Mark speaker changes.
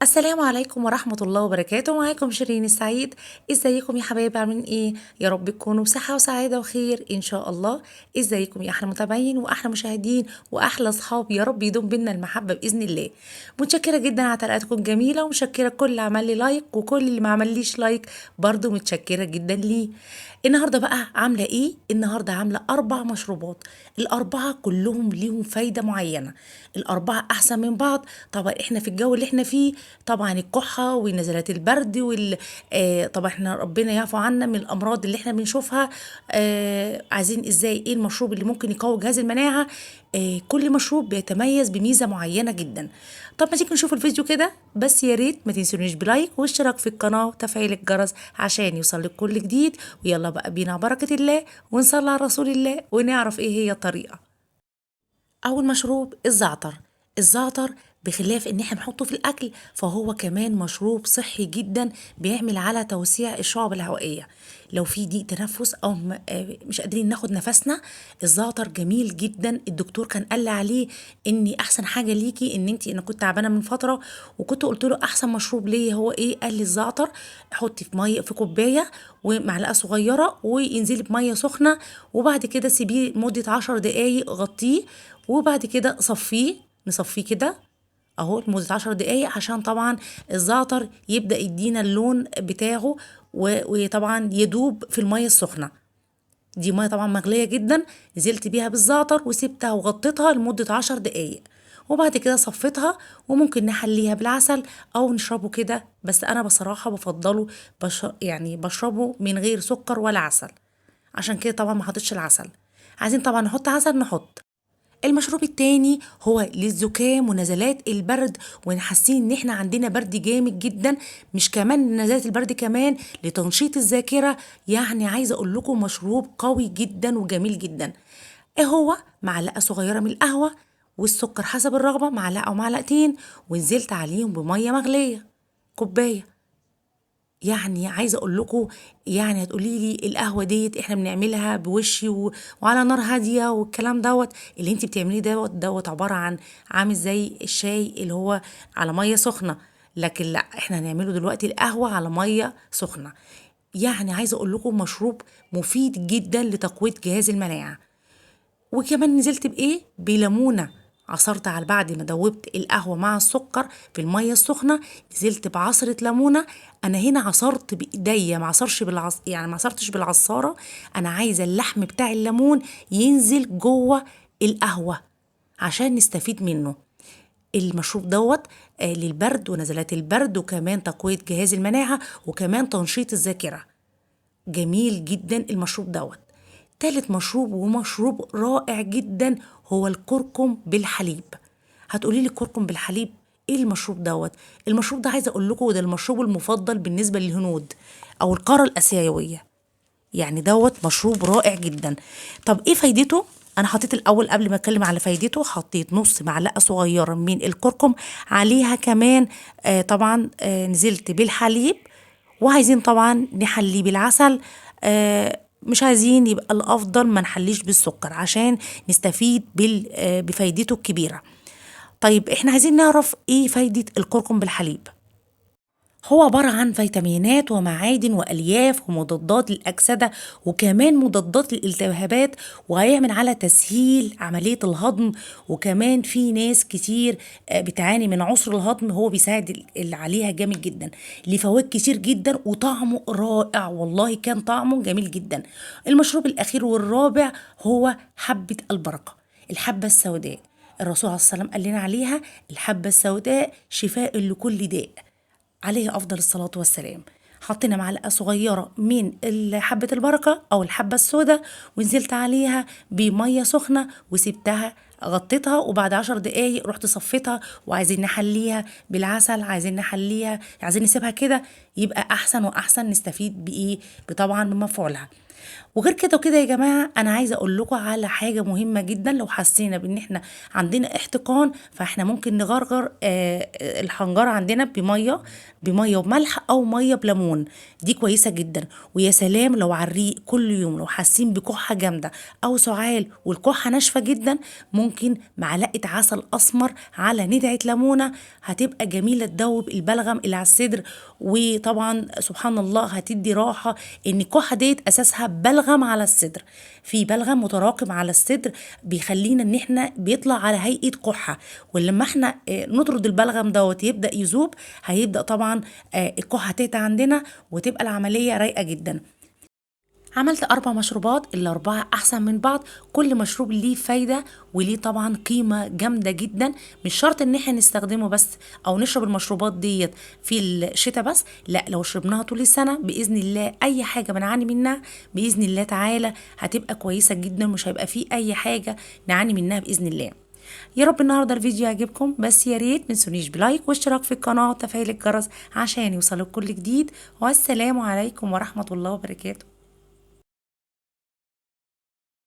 Speaker 1: السلام عليكم ورحمة الله وبركاته. معاكم شيرين السعيد. ازيكم يا حبايبي؟ عاملين ايه؟ يا رب تكونوا بصحة وسعادة وخير ان شاء الله. ازيكم يا احلى متابعين واحلى مشاهدين واحلى اصحاب؟ يا رب يدوم بينا المحبة باذن الله. متشكرة جدا على تعليقاتكم الجميلة، ومتشكرة كل اللي عمل لي لايك وكل اللي ما عمليش لايك برضو متشكرة جدا ليه. النهارده بقى عاملة ايه؟ النهارده عاملة 4 مشروبات، الأربعة كلهم ليهم فايدة معينة، الأربعة أحسن من بعض. طبعا احنا في الجو اللي احنا فيه، طبعا الكحة ونزلات البرد طبعا احنا ربنا يعفو عنا من الأمراض اللي احنا بنشوفها. عايزين ازاي ايه المشروب اللي ممكن يقوي جهاز المناعة. كل مشروب بيتميز بميزة معينة جدا. طب ما تيجي نشوف الفيديو كده، بس يا ريت ما تنسونيش بلايك واشتراك في القناة وتفعيل الجرس عشان يوصلك كل جديد. ويلا بقى بينا على بركة الله ونصلي على رسول الله ونعرف ايه هي الطريقة. اول مشروب الزعتر. الزعتر بخلاف ان احنا بنحطه في الاكل، فهو كمان مشروب صحي جدا، بيعمل على توسيع الشعب الهوائيه. لو في ضيق تنفس او مش قادرين ناخد نفسنا، الزعتر جميل جدا. الدكتور كان قال لي عليه ان احسن حاجه ليكي ان انت، انا كنت تعبانه من فتره وكنت قلت له احسن مشروب ليا هو ايه، قال لي الزعتر. حطي في ميه في كوبايه ومعلقه صغيره وينزلي بميه سخنه، وبعد كده سيبيه لمده 10 دقايق، غطيه وبعد كده نصفيه كده اهو لمدة 10 دقايق، عشان طبعا الزعتر يبدأ يدينا اللون بتاعه وطبعا يدوب في المية السخنة. دي مية طبعا مغلية جدا، نزلت بيها بالزعتر وسبتها وغطيتها لمدة 10 دقايق، وبعد كده صفيتها. وممكن نحليها بالعسل او نشربه كده، بس انا بصراحة بفضله يعني بشربه من غير سكر ولا عسل، عشان كده طبعا ما حطيتش العسل. عايزين طبعا نحط عسل نحط. المشروب التاني هو للزكام ونزلات البرد، ونحسين ان احنا عندنا برد جامد جدا، مش كمان نزلات البرد، كمان لتنشيط الذاكرة. يعني عايزة اقول لكم مشروب قوي جدا وجميل جدا. ايه هو؟ معلقة صغيرة من القهوة، والسكر حسب الرغبة، معلقة او معلقتين، ونزلت عليهم بمية مغلية كوباية. يعني عايزه اقول لكم، يعني هتقولي لي القهوه ديت احنا بنعملها بوشي وعلى نار هاديه والكلام دوت، اللي انت بتعمليه دوت عباره عن عامل زي الشاي اللي هو على ميه سخنه، لكن لا، احنا هنعمله دلوقتي القهوه على ميه سخنه. يعني عايزه اقول لكم مشروب مفيد جدا لتقويه جهاز المناعه. وكمان نزلت بايه؟ بليمونه. عصرت على بعد ما دوبت القهوه مع السكر في الميه السخنه، نزلت بعصره ليمونه. انا هنا عصرت بايديا، ما عصرش يعني ما عصرتش بالعصاره. انا عايزه اللحم بتاع الليمون ينزل جوه القهوه عشان نستفيد منه. المشروب دوت للبرد ونزلات البرد، وكمان تقويه جهاز المناعه، وكمان تنشيط الذاكره. جميل جدا المشروب دوت. تالت مشروب ومشروب رائع جدا هو الكركم بالحليب. هتقولي لي الكركم بالحليب ايه المشروب دوت؟ المشروب ده عايزه اقول لكم ده المشروب المفضل بالنسبه للهنود او القاره الاسيويه. يعني دوت مشروب رائع جدا. طب ايه فايدته؟ انا حطيت الاول قبل ما اتكلم على فايدته، حطيت نص معلقه صغيره من الكركم، عليها كمان طبعا نزلت بالحليب. وعايزين طبعا نحليه بالعسل. مش عايزين، يبقى الافضل ما نحليش بالسكر عشان نستفيد بفايدته الكبيره. طيب احنا عايزين نعرف ايه فايده الكركم بالحليب. هو عبارة عن فيتامينات ومعادن وألياف ومضادات للأكسدة، وكمان مضادات للالتهابات، وهيعمل على تسهيل عملية الهضم. وكمان في ناس كتير بتعاني من عسر الهضم، هو بيساعد اللي عليها جامد جدا. ليه فوائد كتير جدا وطعمه رائع، والله كان طعمه جميل جدا. المشروب الأخير والرابع هو حبة البركة، الحبة السوداء. الرسول عليه الصلاة والسلام قال لنا عليها الحبة السوداء شفاء لكل داء، عليه أفضل الصلاة والسلام. حطينا معلقة صغيرة من حبة البركة أو الحبة السوداء، ونزلت عليها بمية سخنة وسبتها، غطيتها، وبعد 10 دقايق رحت صفيتها. وعايزين نحليها بالعسل، عايزين نحليها، عايزين نسيبها كده، يبقى أحسن وأحسن، نستفيد بإيه؟ بطبعا بمفعولها. وغير كده وكده يا جماعة أنا عايزة أقول لكم على حاجة مهمة جدا. لو حسينا بإن إحنا عندنا احتقان فإحنا ممكن نغرغر الحنجرة عندنا بمية وملح أو مية بليمون، دي كويسة جدا. ويا سلام لو على الريق كل يوم لو حاسين بكحة جامدة أو سعال والكحة ناشفة جدا، ممكن معلقة عسل أسمر على ندعة ليمونة، هتبقى جميلة تدوب البلغم اللي على الصدر. وطبعا سبحان الله هتدي راحة، إن الكحة ديت أساسها بلغم على الصدر، في بلغم متراكم على الصدر بيخلينا ان احنا بيطلع على هيئة كحة. ولما احنا نطرد البلغم دوت يبدأ يذوب، هيبدأ طبعا الكحة تهدى عندنا وتبقى العملية رايقة جدا. عملت 4 مشروبات، الأربعة أحسن من بعض، كل مشروب ليه فايدة وليه طبعا قيمة جامدة جدا. مش شرط إن احنا نستخدمه بس أو نشرب المشروبات ديت في الشتاء بس، لا، لو شربناها طول السنة بإذن الله أي حاجة بنعاني منها بإذن الله تعالى هتبقى كويسة جدا، مش هيبقى فيه أي حاجة نعاني منها بإذن الله. يا رب النهارده الفيديو يعجبكم، بس يا ريت متنسونيش بلايك واشتراك في القناة وتفعيل الجرس عشان يوصلك كل جديد. والسلام عليكم ورحمة الله وبركاته.